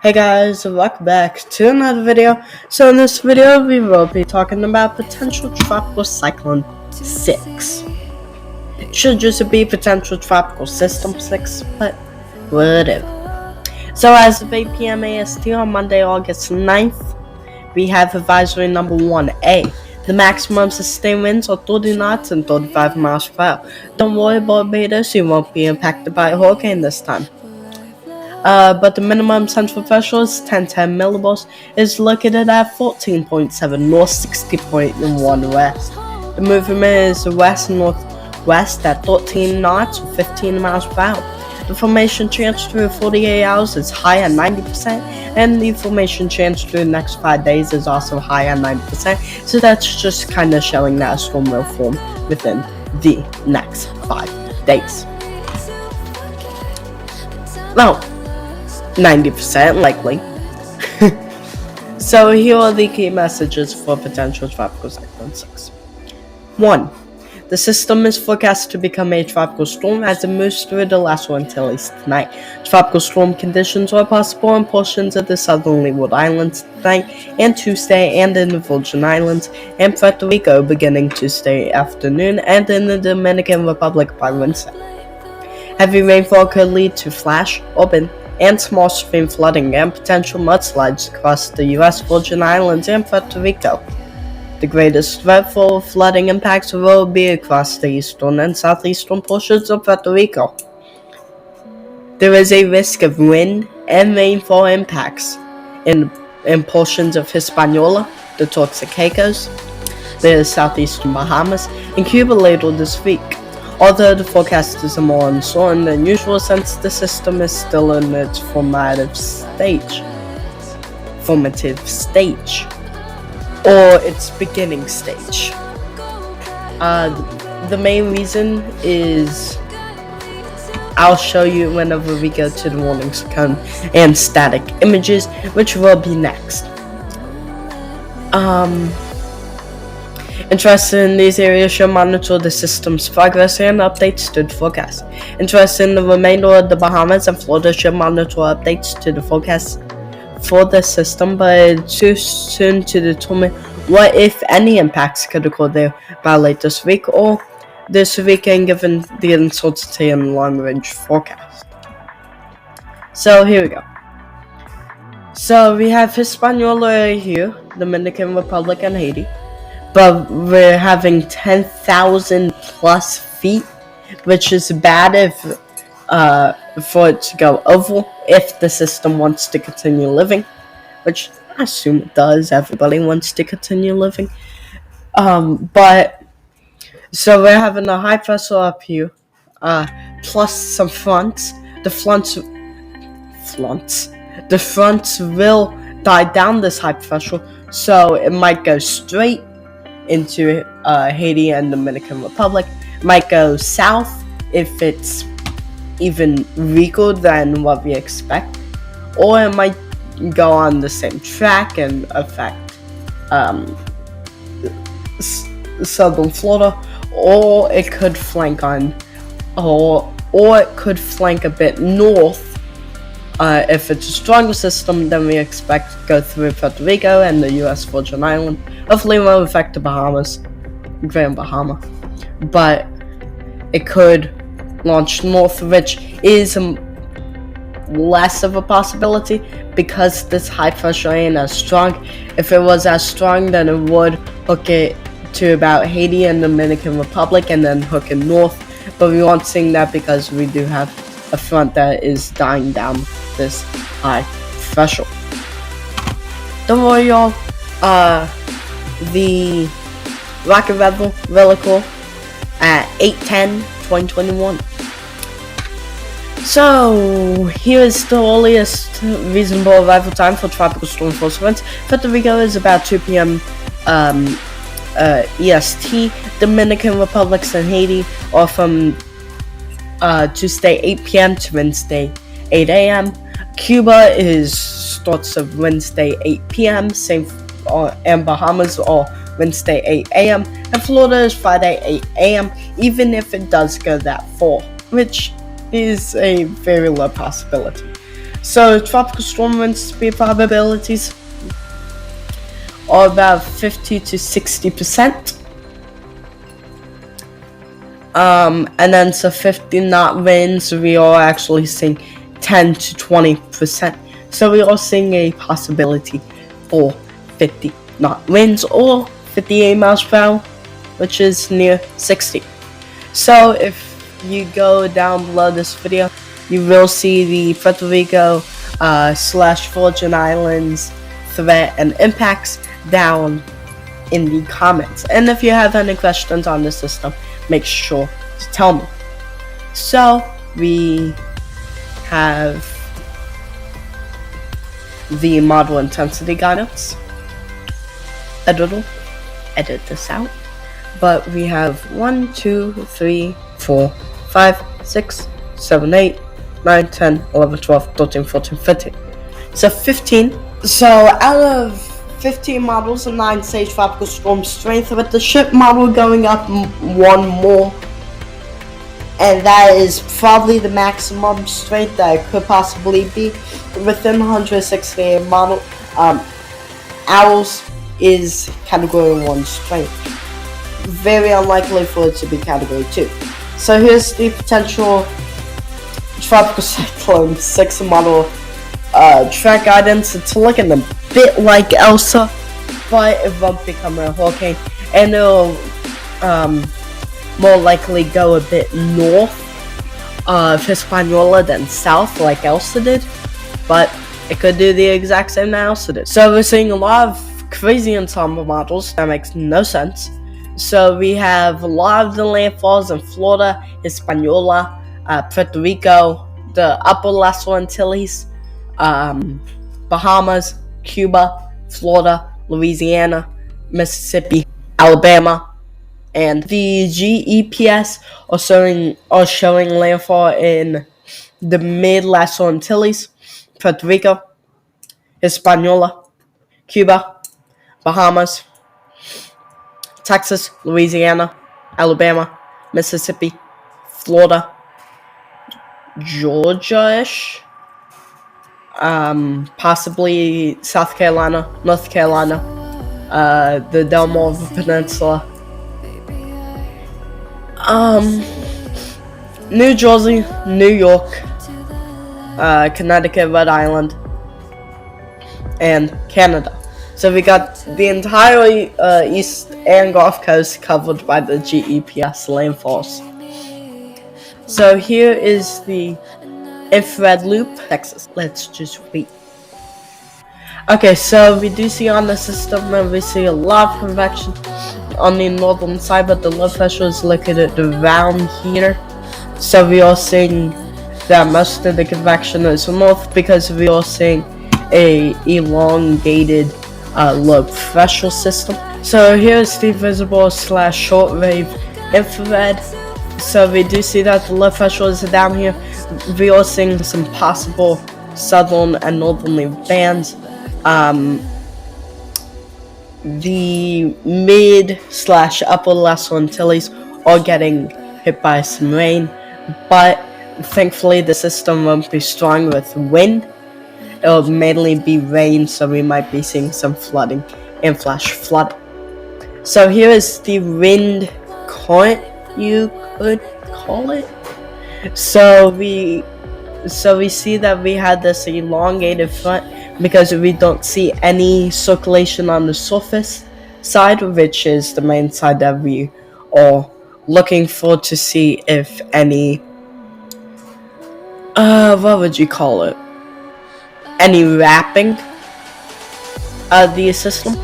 Hey guys, welcome back to another video. So in this video, we will be talking about potential tropical cyclone 6. It should just be potential tropical system 6, but whatever. So as of 8 p.m. AST on Monday, August 9th, we have advisory number 1A. The maximum sustained winds are 30 knots and 35 miles per hour. Don't worry about betas, you won't be impacted by a hurricane this time. But the minimum central pressure is 1010 millibars, is located at 14.7 north, 60.1 west. The movement is west-northwest at 13 knots or 15 miles per hour. The formation chance through 48 hours is high at 90%, and the formation chance through the next 5 days is also high at 90%, so that's just kind of showing that a storm will form within the next 5 days. Now, 90% likely. So here are the key messages for potential tropical cyclone 6. 1. The system is forecast to become a tropical storm as it moves through the Alaska Antilles tonight. Tropical storm conditions are possible in portions of the southern Leeward Islands tonight and Tuesday, and in the Virgin Islands and Puerto Rico beginning Tuesday afternoon, and in the Dominican Republic by Wednesday. Heavy rainfall could lead to flash, open, and small stream flooding and potential mudslides across the U.S. Virgin Islands and Puerto Rico. The greatest threat for flooding impacts will be across the eastern and southeastern portions of Puerto Rico. There is a risk of wind and rainfall impacts in portions of Hispaniola, the Turks and Caicos, the southeastern Bahamas, and Cuba later this week. Although the forecast is more uncertain than usual since the system is still in its formative stage, or its beginning stage. The main reason is, I'll show you whenever we go to the warnings cone and static images, which will be next. Interested in these areas should monitor the system's progress and updates to the forecast. Interested in the remainder of the Bahamas and Florida should monitor updates to the forecast for the system, but it's too soon to determine what, if any, impacts could occur there by late this week or this weekend given the uncertainty in long-range forecast. So here we go. So we have Hispaniola here, Dominican Republic, and Haiti. But we're having 10,000 plus feet, which is bad if for it to go over if the system wants to continue living, which I assume it does. Everybody wants to continue living. But so we're having a high pressure up here, plus some fronts. The fronts will die down this high pressure, so it might go straight into Haiti and Dominican Republic, might go south if it's even weaker than what we expect, or it might go on the same track and affect southern Florida, or it could flank on, or it could flank a bit north. If it's a stronger system than we expect, go through Puerto Rico and the U.S. Virgin Islands. Hopefully it won't affect the Bahamas, Grand Bahama. But it could launch north, which is less of a possibility because this high pressure ain't as strong. If it was as strong, then it would hook it to about Haiti and Dominican Republic and then hook it north. But we aren't seeing that because we do have a front that is dying down this high pressure. Don't worry, y'all. The rocket level really cool at 8/10/2021. So here is the earliest reasonable arrival time for tropical storm force winds. Puerto Rico is about 2 p.m. EST. Dominican Republic and Haiti are from Tuesday 8 p.m. to Wednesday 8 a.m. Cuba starts of Wednesday 8 p.m. Same and Bahamas are Wednesday 8 a.m. and Florida is Friday 8 a.m. even if it does go that far, which is a very low possibility. So tropical storm wind speed probabilities are about 50 to 60%. And then so 50 knot winds, we are actually seeing 10 to 20%. So we are seeing a possibility for 50 knot winds or 58 miles per hour, which is near 60. So if you go down below this video, you will see the Puerto Rico / Virgin Islands threat and impacts down in the comments. And if you have any questions on the system, make sure to tell me. So we have the model intensity guidance. Edit this out. But we have 1, 2, 3, 4, 5, 6, 7, 8, 9, 10, 11, 12, 13, 14, 15. So 15. So out of 15 models and 9 stage tropical storm strength, with the ship model going up one more, and that is probably the maximum strength that it could possibly be within 168 model. Owls is category 1 strength. Very unlikely for it to be category 2. So here's the potential tropical cyclone 6 model track guidance. It's looking a bit like Elsa, but it won't become a hurricane, and it'll more likely go a bit north of Hispaniola than south like Elsa did, but it could do the exact same that Elsa did. So we're seeing a lot of crazy ensemble models that makes no sense. So we have a lot of the landfalls in Florida, Hispaniola, Puerto Rico, the Upper Lesser Antilles, Bahamas, Cuba, Florida, Louisiana, Mississippi, Alabama, and the GEPS are showing landfall in the Mid-Lesser Antilles, Puerto Rico, Hispaniola, Cuba, Bahamas, Texas, Louisiana, Alabama, Mississippi, Florida, Georgia-ish, possibly South Carolina, North Carolina, the Delmarva Peninsula, New Jersey, New York, Connecticut, Rhode Island, and Canada. So we got the entire east and Gulf Coast covered by the GEPS landfalls. So here is the infrared loop, Texas. Let's just wait. Okay, so we do see on the system that we see a lot of convection on the northern side, but the low pressure is located around here. So we are seeing that most of the convection is north because we are seeing a elongated low pressure system. So here's the visible / shortwave infrared. So we do see that the low pressure is down here. We are seeing some possible southern and northerly bands. The mid / upper Lesser Antilles are getting hit by some rain, but thankfully the system won't be strong with wind. It'll mainly be rain, so we might be seeing some flooding and flash flood. So here is the wind current, you could call it. So we see that we had this elongated front because we don't see any circulation on the surface side, which is the main side that we are looking for to see if any what would you call it? Any wrapping of the system.